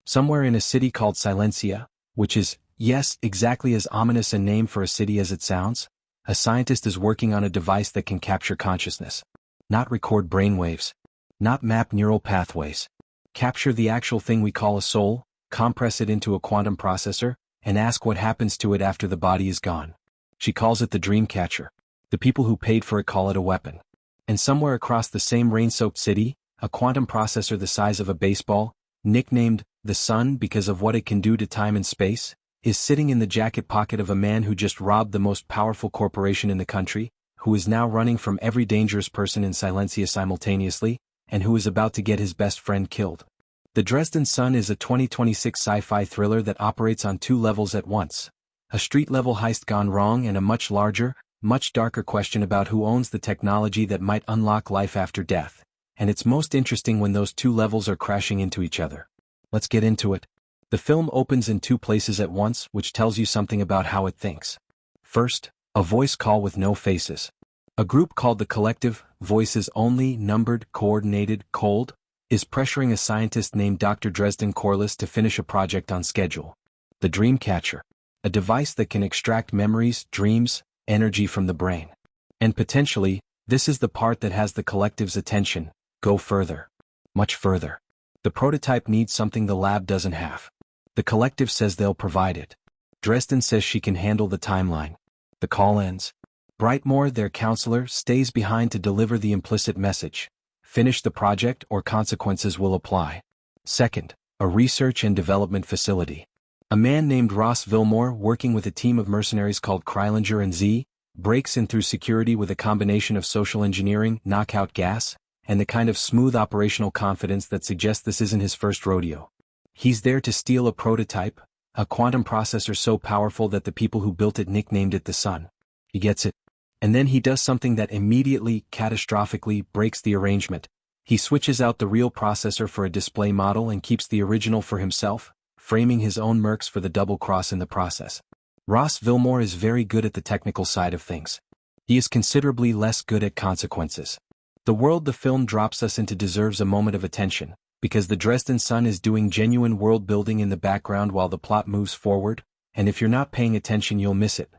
Somewhere in a city called Silencia, which is, yes, exactly as ominous a name for a city as it sounds, a scientist is working on a device that can capture consciousness. Not record brainwaves. Not map neural pathways. Capture the actual thing we call a soul, compress it into a quantum processor, and ask what happens to it after the body is gone. She calls it the dream catcher. The people who paid for it call it a weapon. And somewhere across the same rain-soaked city, a quantum processor the size of a baseball, nicknamed the Sun because of what it can do to time and space, is sitting in the jacket pocket of a man who just robbed the most powerful corporation in the country, who is now running from every dangerous person in Silencia simultaneously, and who is about to get his best friend killed. The Dresden Sun is a 2026 sci-fi thriller that operates on two levels at once. A street-level heist gone wrong and a much larger, much darker question about who owns the technology that might unlock life after death. And it's most interesting when those two levels are crashing into each other. Let's get into it. The film opens in two places at once, which tells you something about how it thinks. First, a voice call with no faces. A group called the Collective, Voices Only, Numbered, Coordinated, Cold, is pressuring a scientist named Dr. Dresden Corliss to finish a project on schedule. The Dream Catcher, a device that can extract memories, dreams, energy from the brain. And potentially, this is the part that has the Collective's attention. Go further. Much further. The prototype needs something the lab doesn't have. The Collective says they'll provide it. Dresden says she can handle the timeline. The call ends. Brightmore, their counselor, stays behind to deliver the implicit message. Finish the project or consequences will apply. Second, a research and development facility. A man named Ross Vilmore, working with a team of mercenaries called Krylinger and Z, breaks in through security with a combination of social engineering, knockout gas, and the kind of smooth operational confidence that suggests this isn't his first rodeo. He's there to steal a prototype, a quantum processor so powerful that the people who built it nicknamed it the Sun. He gets it. And then he does something that immediately, catastrophically, breaks the arrangement. He switches out the real processor for a display model and keeps the original for himself, framing his own mercs for the double cross in the process. Ross Vilmore is very good at the technical side of things. He is considerably less good at consequences. The world the film drops us into deserves a moment of attention, because the Dresden Sun is doing genuine world building in the background while the plot moves forward, and if you're not paying attention you'll miss it.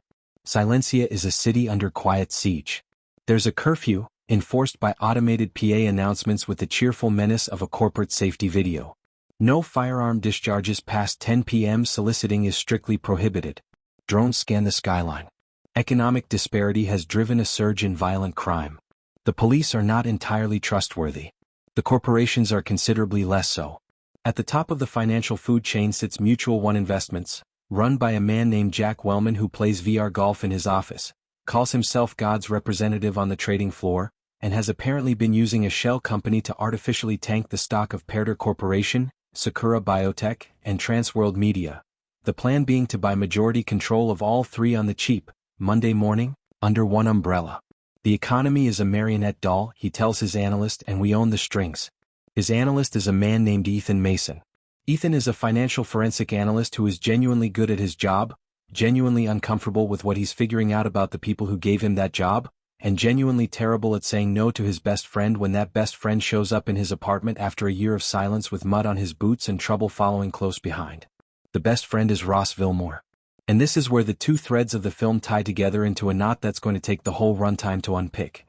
Silencia is a city under quiet siege. There's a curfew, enforced by automated PA announcements with the cheerful menace of a corporate safety video. No firearm discharges past 10 p.m. Soliciting is strictly prohibited. Drones scan the skyline. Economic disparity has driven a surge in violent crime. The police are not entirely trustworthy. The corporations are considerably less so. At the top of the financial food chain sits Mutual One Investments, run by a man named Jack Wellman who plays VR golf in his office, calls himself God's representative on the trading floor, and has apparently been using a shell company to artificially tank the stock of Perder Corporation, Sakura Biotech, and Transworld Media. The plan being to buy majority control of all three on the cheap, Monday morning, under one umbrella. The economy is a marionette doll, he tells his analyst, and we own the strings. His analyst is a man named Ethan Mason. Ethan is a financial forensic analyst who is genuinely good at his job, genuinely uncomfortable with what he's figuring out about the people who gave him that job, and genuinely terrible at saying no to his best friend when that best friend shows up in his apartment after a year of silence with mud on his boots and trouble following close behind. The best friend is Ross Vilmore. And this is where the two threads of the film tie together into a knot that's going to take the whole runtime to unpick.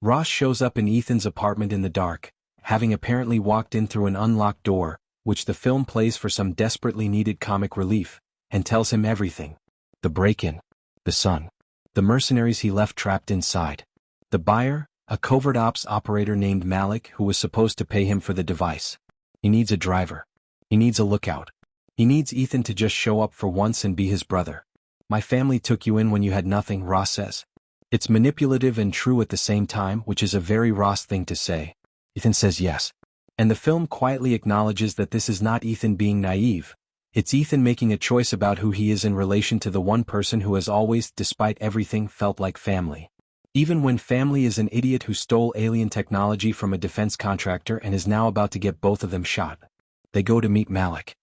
Ross shows up in Ethan's apartment in the dark, having apparently walked in through an unlocked door, which the film plays for some desperately needed comic relief, and tells him everything. The break-in. The Sun. The mercenaries he left trapped inside. The buyer, a covert ops operator named Malik who was supposed to pay him for the device. He needs a driver. He needs a lookout. He needs Ethan to just show up for once and be his brother. My family took you in when you had nothing, Ross says. It's manipulative and true at the same time, which is a very Ross thing to say. Ethan says yes. And the film quietly acknowledges that this is not Ethan being naive. It's Ethan making a choice about who he is in relation to the one person who has always, despite everything, felt like family. Even when family is an idiot who stole alien technology from a defense contractor and is now about to get both of them shot. They go to meet Malik.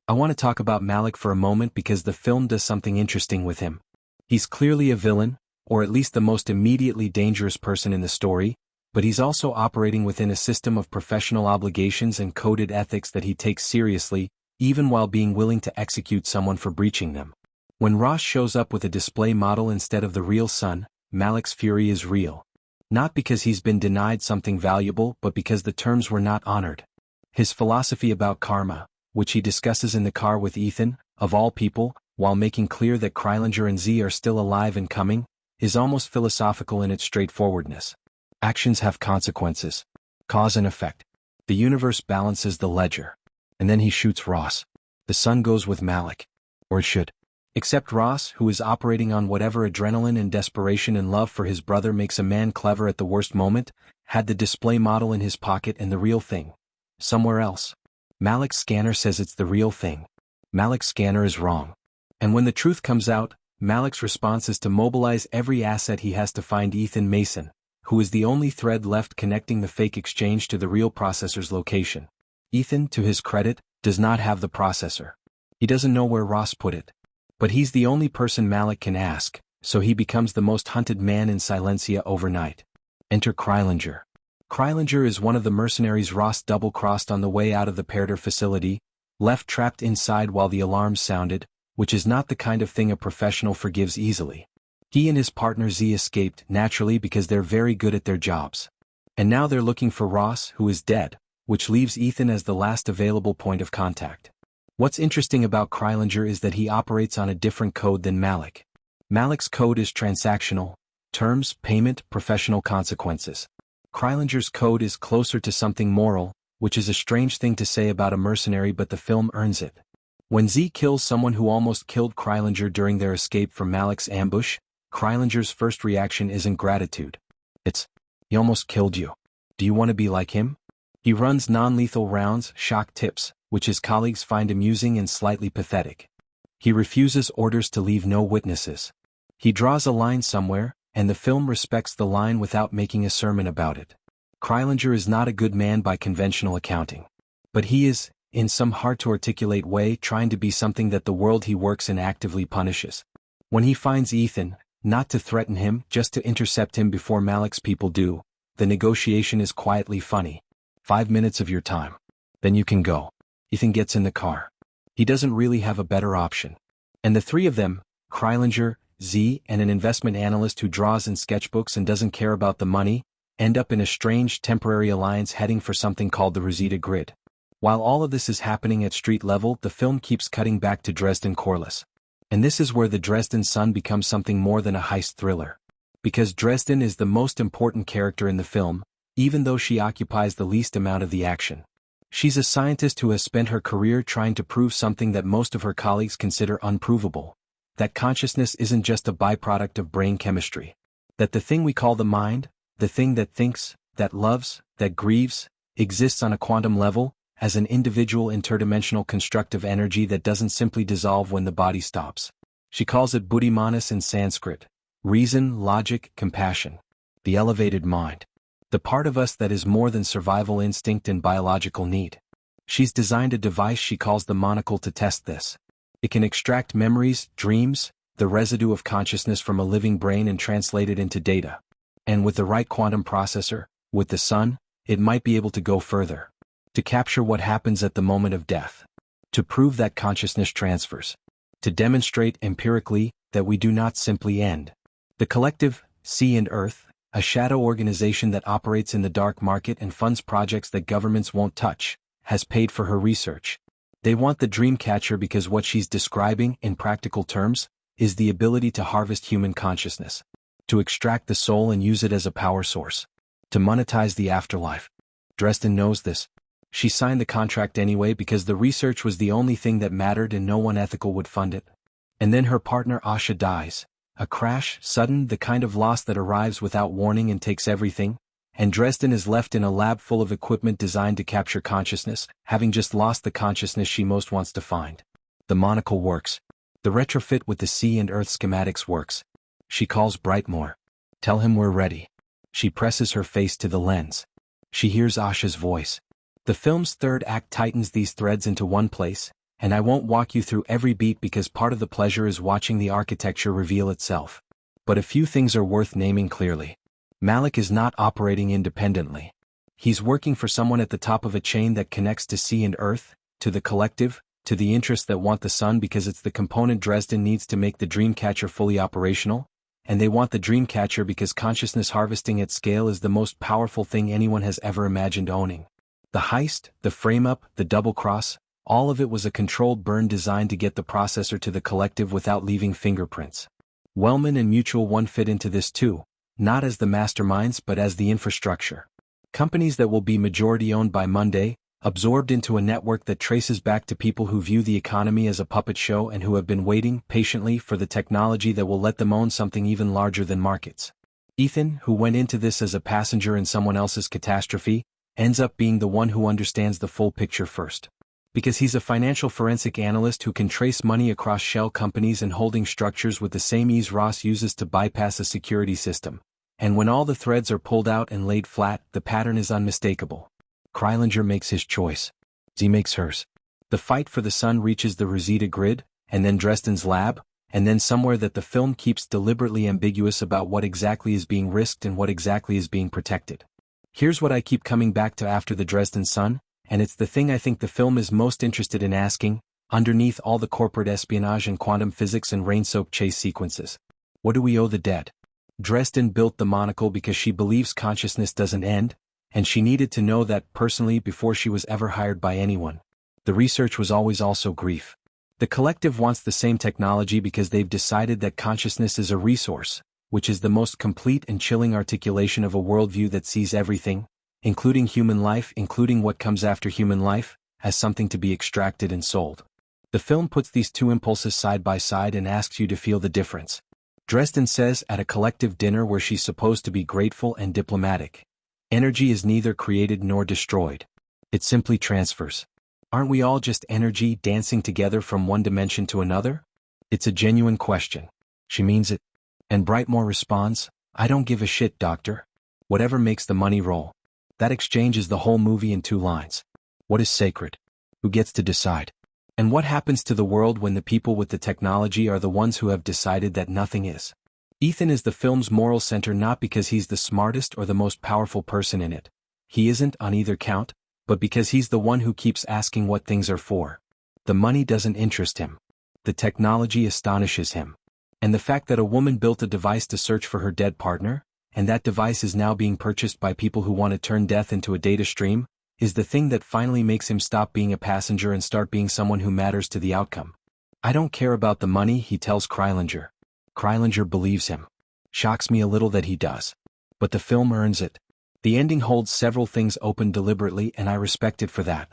I want to talk about Malik for a moment because the film does something interesting with him. He's clearly a villain, or at least the most immediately dangerous person in the story, but he's also operating within a system of professional obligations and coded ethics that he takes seriously, even while being willing to execute someone for breaching them. When Ross shows up with a display model instead of the real sun, Malik's fury is real. Not because he's been denied something valuable but because the terms were not honored. His philosophy about karma, which he discusses in the car with Ethan, of all people, while making clear that Krylinger and Z are still alive and coming, is almost philosophical in its straightforwardness. Actions have consequences. Cause and effect. The universe balances the ledger. And then he shoots Ross. The sun goes with Malik. Or it should. Except Ross, who is operating on whatever adrenaline and desperation and love for his brother makes a man clever at the worst moment, had the display model in his pocket and the real thing. Somewhere else. Malik's scanner says it's the real thing. Malik's scanner is wrong. And when the truth comes out, Malik's response is to mobilize every asset he has to find Ethan Mason, who is the only thread left connecting the fake exchange to the real processor's location. Ethan, to his credit, does not have the processor. He doesn't know where Ross put it. But he's the only person Malik can ask, so he becomes the most hunted man in Silencia overnight. Enter Krylinger. Krylinger is one of the mercenaries Ross double-crossed on the way out of the Perder facility, left trapped inside while the alarms sounded, which is not the kind of thing a professional forgives easily. He and his partner Z escaped naturally because they're very good at their jobs. And now they're looking for Ross, who is dead, which leaves Ethan as the last available point of contact. What's interesting about Krylinger is that he operates on a different code than Malik. Malik's code is transactional: terms, payment, professional consequences. Krylinger's code is closer to something moral, which is a strange thing to say about a mercenary, but the film earns it. When Z kills someone who almost killed Krylinger during their escape from Malik's ambush, Krylinger's first reaction isn't gratitude. It's, "He almost killed you. Do you want to be like him?" He runs non-lethal rounds, shock tips, which his colleagues find amusing and slightly pathetic. He refuses orders to leave no witnesses. He draws a line somewhere, and the film respects the line without making a sermon about it. Krylinger is not a good man by conventional accounting. But he is, in some hard-to-articulate way, trying to be something that the world he works in actively punishes. When he finds Ethan, not to threaten him, just to intercept him before Malik's people do, the negotiation is quietly funny. 5 minutes of your time. Then you can go. Ethan gets in the car. He doesn't really have a better option. And the three of them, Krylinger, Z, and an investment analyst who draws in sketchbooks and doesn't care about the money, end up in a strange temporary alliance heading for something called the Rosita Grid. While all of this is happening at street level, the film keeps cutting back to Dresden Corliss. And this is where the Dresden Sun becomes something more than a heist thriller. Because Dresden is the most important character in the film, even though she occupies the least amount of the action. She's a scientist who has spent her career trying to prove something that most of her colleagues consider unprovable. That consciousness isn't just a byproduct of brain chemistry. That the thing we call the mind, the thing that thinks, that loves, that grieves, exists on a quantum level, as an individual interdimensional constructive energy that doesn't simply dissolve when the body stops. She calls it buddhimanas in Sanskrit. Reason, logic, compassion. The elevated mind. The part of us that is more than survival instinct and biological need. She's designed a device she calls the monocle to test this. It can extract memories, dreams, the residue of consciousness from a living brain and translate it into data. And with the right quantum processor, with the sun, it might be able to go further. To capture what happens at the moment of death. To prove that consciousness transfers. To demonstrate empirically that we do not simply end. The collective, Sea and Earth, a shadow organization that operates in the dark market and funds projects that governments won't touch, has paid for her research. They want the dream catcher because what she's describing, in practical terms, is the ability to harvest human consciousness. To extract the soul and use it as a power source. To monetize the afterlife. Dresden knows this. She signed the contract anyway because the research was the only thing that mattered and no one ethical would fund it. And then her partner Asha dies. A crash, sudden, the kind of loss that arrives without warning and takes everything, and Dresden is left in a lab full of equipment designed to capture consciousness, having just lost the consciousness she most wants to find. The monocle works. The retrofit with the Sea and Earth schematics works. She calls Brightmore. Tell him we're ready. She presses her face to the lens. She hears Asha's voice. The film's third act tightens these threads into one place, and I won't walk you through every beat because part of the pleasure is watching the architecture reveal itself. But a few things are worth naming clearly. Malik is not operating independently. He's working for someone at the top of a chain that connects to Sea and Earth, to the collective, to the interests that want the sun because it's the component Dresden needs to make the Dreamcatcher fully operational, and they want the Dreamcatcher because consciousness harvesting at scale is the most powerful thing anyone has ever imagined owning. The heist, the frame-up, the double-cross, all of it was a controlled burn designed to get the processor to the collective without leaving fingerprints. Wellman and Mutual One fit into this too, not as the masterminds but as the infrastructure. Companies that will be majority-owned by Monday, absorbed into a network that traces back to people who view the economy as a puppet show and who have been waiting patiently for the technology that will let them own something even larger than markets. Ethan, who went into this as a passenger in someone else's catastrophe, ends up being the one who understands the full picture first. Because he's a financial forensic analyst who can trace money across shell companies and holding structures with the same ease Ross uses to bypass a security system. And when all the threads are pulled out and laid flat, the pattern is unmistakable. Kreilinger makes his choice. Z makes hers. The fight for the sun reaches the Rosita grid, and then Dresden's lab, and then somewhere that the film keeps deliberately ambiguous about what exactly is being risked and what exactly is being protected. Here's what I keep coming back to after the Dresden Sun, and it's the thing I think the film is most interested in asking, underneath all the corporate espionage and quantum physics and rain-soaked chase sequences. What do we owe the dead? Dresden built the monocle because she believes consciousness doesn't end, and she needed to know that personally before she was ever hired by anyone. The research was always also grief. The collective wants the same technology because they've decided that consciousness is a resource, which is the most complete and chilling articulation of a worldview that sees everything, including human life, including what comes after human life, as something to be extracted and sold. The film puts these two impulses side by side and asks you to feel the difference. Dresden says at a collective dinner where she's supposed to be grateful and diplomatic, energy is neither created nor destroyed. It simply transfers. Aren't we all just energy dancing together from one dimension to another? It's a genuine question. She means it. And Brightmore responds, I don't give a shit, doctor. Whatever makes the money roll. That exchange is the whole movie in 2 lines. What is sacred? Who gets to decide? And what happens to the world when the people with the technology are the ones who have decided that nothing is? Ethan is the film's moral center not because he's the smartest or the most powerful person in it. He isn't on either count, but because he's the one who keeps asking what things are for. The money doesn't interest him. The technology astonishes him. And the fact that a woman built a device to search for her dead partner, and that device is now being purchased by people who want to turn death into a data stream, is the thing that finally makes him stop being a passenger and start being someone who matters to the outcome. I don't care about the money, he tells Kreilinger. Kreilinger believes him. Shocks me a little that he does. But the film earns it. The ending holds several things open deliberately and I respect it for that.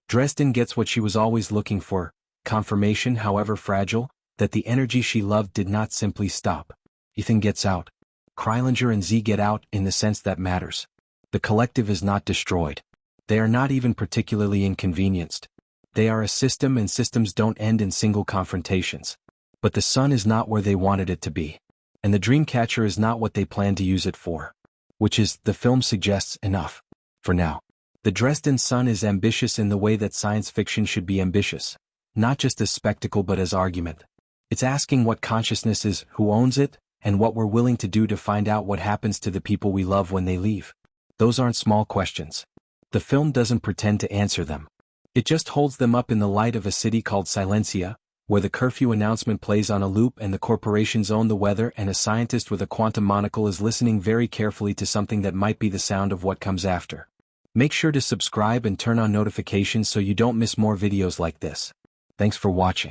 Dresden gets what she was always looking for, confirmation, however fragile, that the energy she loved did not simply stop. Ethan gets out. Kreilinger and Z get out in the sense that matters. The collective is not destroyed. They are not even particularly inconvenienced. They are a system and systems don't end in single confrontations. But the sun is not where they wanted it to be. And the Dreamcatcher is not what they plan to use it for. Which is, the film suggests, enough. For now. The Dresden Sun is ambitious in the way that science fiction should be ambitious. Not just as spectacle but as argument. It's asking what consciousness is, who owns it, and what we're willing to do to find out what happens to the people we love when they leave. Those aren't small questions. The film doesn't pretend to answer them. It just holds them up in the light of a city called Silencia, where the curfew announcement plays on a loop and the corporations own the weather and a scientist with a quantum monocle is listening very carefully to something that might be the sound of what comes after. Make sure to subscribe and turn on notifications so you don't miss more videos like this. Thanks for watching.